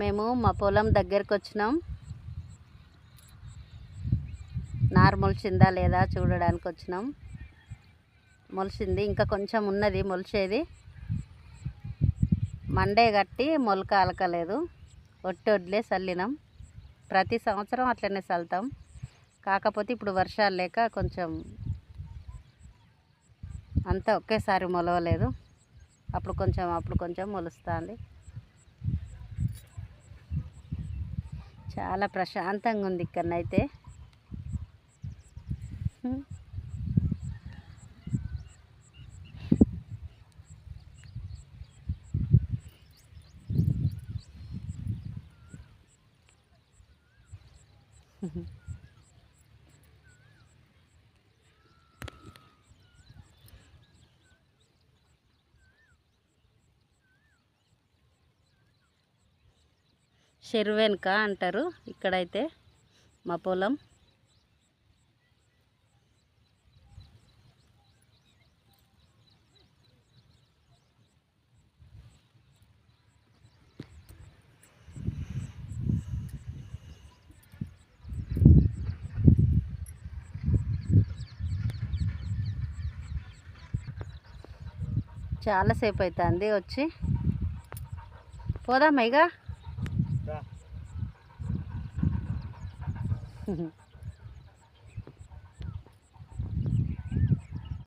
మేము మా పొలం దగ్గరికి వచ్చినాం. నారు మొలిచిందా లేదా చూడడానికి వచ్చినాం. మొలిచింది, ఇంకా కొంచెం ఉన్నది మొలిచేది. మండే కట్టి మొలక అలకలేదు, ఒడ్లే చల్లినాం. ప్రతి సంవత్సరం అట్లనే చల్లుతాం. కాకపోతే ఇప్పుడు వర్షాలు లేక కొంచెం అంతా ఒకేసారి మొలవలేదు. అప్పుడు కొంచెం మొలుస్తుంది. చాలా ప్రశాంతంగా ఉంది ఇక్కడనైతే. చెరువెనక అంటారు ఇక్కడైతే మా పొలం. చాలాసేపు అవుతుంది వచ్చి. పోదామా ఇక?